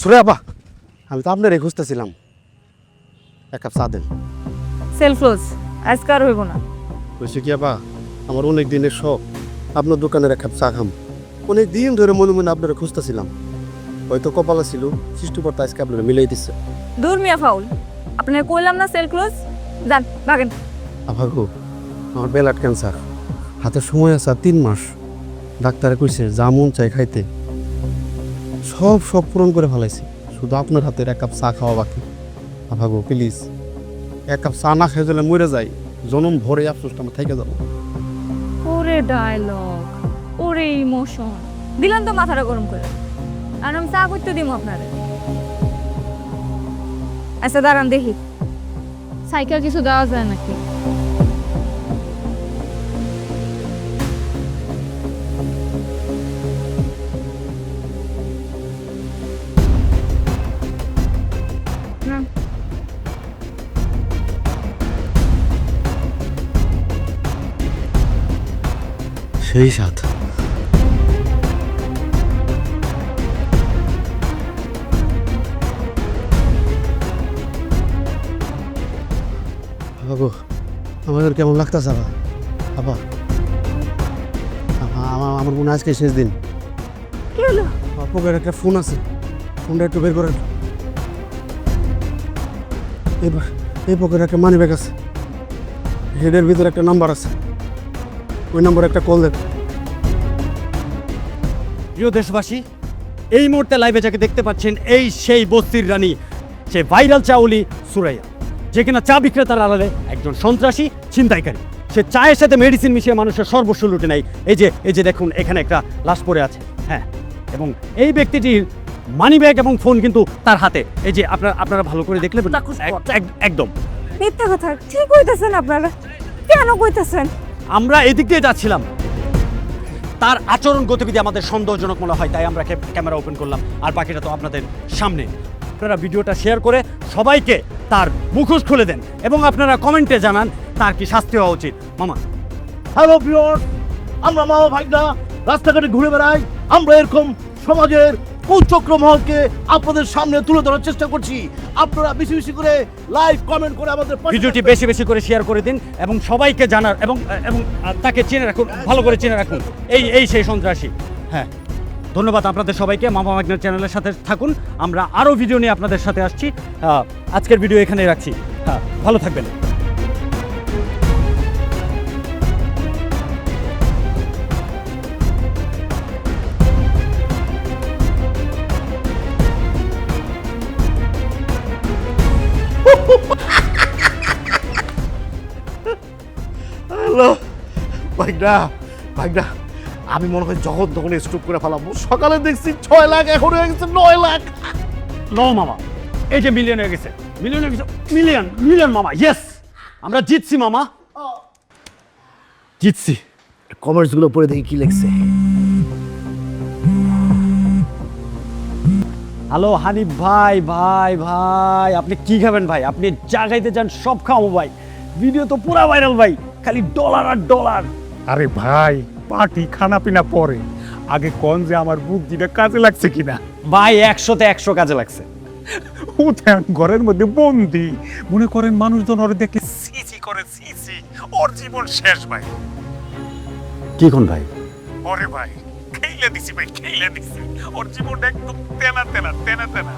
সুরে আপা, আমি তো আপনার খুঁজতেছিলাম, এক কাপ চা দেন। সেল ক্লোজ, আজকে আর হইব না। বলছি কি আপা, আমার অনেক দিনের শখ আপনার দোকানের এক কাপ চা খাম। অনেক দিন ধরে মনে মনে আপনারা খুঁজতেছিলাম, হয়তো কপালে ছিল সৃষ্টিকর্তা আজকে আপনারা মিলাই দিচ্ছে। দূর মিয়া ফাউল, আপনার কইলাম না সেল ক্লোজ, যান ভাগেন। আপা গো, আমার ব্লাড ক্যান্সার, হাতে সময় আছে আর 3 মাস। ডাক্তারে কইছে যা মন চাই খাইতে, সব পূরণ করে ফেলাইছি, শুধু আপনার হাতের এক কাপ চা খাওয়া বাকি। আপা গো প্লিজ, এক কাপ চা না খেয়ে দিলে মরে যাই, জনম ভরে আফসোসটা আমার থেকে যাবো। ওরে ডায়লগ, ওরে ইমোশন, দিলাম তো মাথাটা গরম করে। আর আমি চা করতে দিব আপনারে। আচ্ছা দাঁড়ান দেখি, সাইকেল কিছু দেওয়া যায় নাকি। না, সেই সাথ বাবু, আমাদের কেমন লাগতেছে আপা? আপা, আমার মনে হয় আজকে শেষ দিন। কি হলো? আপনার একটা ফোন আছে, ফোনটা একটু বের করেন। এবার এই পকেটে একটা মানি ব্যাগ আছে, হেডের ভিতরে একটা নাম্বার আছে, ওই নাম্বারে একটা কল দেন। প্রিয় দেশবাসী, এই মুহূর্তে লাইভে যাকে দেখতে পাচ্ছেন, এই সেই বস্তির রানী, সে ভাইরাল চাউলি সুরাইয়া, যে কিনা চা বিক্রেতার আড়ালে একজন সন্ত্রাসী ছিনতাইকারী। সে চায়ের সাথে মেডিসিন মিশিয়ে মানুষের সর্বস্ব লুটে নেয়। এই যে দেখুন, এখানে একটা লাশ পড়ে আছে। হ্যাঁ, এবং এই ব্যক্তিটির মানি ব্যাগ এবং ফোন কিন্তু তার হাতে। এই যে আপনারা ভালো করে দেখলে একদম মিথ্যা কথা ঠিক কইতেছেন আপনারা, কেন কইতেছেন? আমরা এদিক দিয়ে যাচ্ছিলাম, তার আচরণ গতিবিধি আমাদের সন্দেহজনক মনে হয়, তাই আমরা ক্যামেরা ওপেন করলাম। আর বাকিটা তো আপনাদের সামনে। আপনারা ভিডিওটা শেয়ার করে সবাইকে তার মুখোশ খুলে দেন এবং আপনারা কমেন্টে জানান তার কি শাস্তি হওয়া উচিত। মামা। হ্যালো ভিউয়ার্স, আমরা মামা ভাইরা রাস্তাঘাটে ঘুরে বেড়াই। আমরা এরকম সমাজের কুচক্র মহলকে আপনাদের সামনে তুলে ধরার চেষ্টা করছি। আপনারা বেশি বেশি করে লাইক কমেন্ট করে আমাদের পাশে ভিডিওটি থাকবেন। বেশি বেশি করে শেয়ার করে দিন এবং সবাইকে জানার এবং এবং তাকে চিনে রাখুন, ভালো করে চিনে রাখুন। এই সেই সন্ত্রাসী। হ্যাঁ, ধন্যবাদ আপনাদের সবাইকে। মামা ম্যাগনার চ্যানেলের সাথে থাকুন, আমরা আরও ভিডিও নিয়ে আপনাদের সাথে আসছি। আজকের ভিডিও এখানেই রাখছি। হ্যাঁ, ভালো থাকবেন। হ্যালো ভাইরা, ভাইরা আমি মনে হয় যখন তখন স্টপ করে ফেলাবো। সকালে দেখছি 6 লাখ, এখন হয়ে গেছে 9 লাখ। নো মামা, এই যে মিলিয়ন হয়ে গেছে, মিলিয়ন মামা। ইয়েস, আমরা জিতছি মামা, জিতছি। কমেন্টস গুলো পড়ে দেখি কি লিখছে। হ্যালো হানিফ ভাই, ভাই আপনি কি খাবেন ভাই? আপনি যা খাইতে চান সব খাওয়াবো ভাই। ভিডিও তো পুরা ভাইরাল ভাই, খালি ডলার আর ডলার। আরে ভাই, পার্টি খানা পিনা পরে, আগে কোন যে আমার বুদ্ধিটা কাজে লাগছে কিনা। ভাই 100-তে 100 কাজে লাগছে। ও তো ঘরের মধ্যে বন্দি, মনে করেন মানুষজন ওরে দেখলে সিসি করে, সিসি ওর জীবন শেষ ভাই। কি কোন ভাই? ওরে ভাই খেলে দিছি ভাই, খেলে দিছি, ওর জীবনটা একদম তেনা তেনা তেনা তেনা।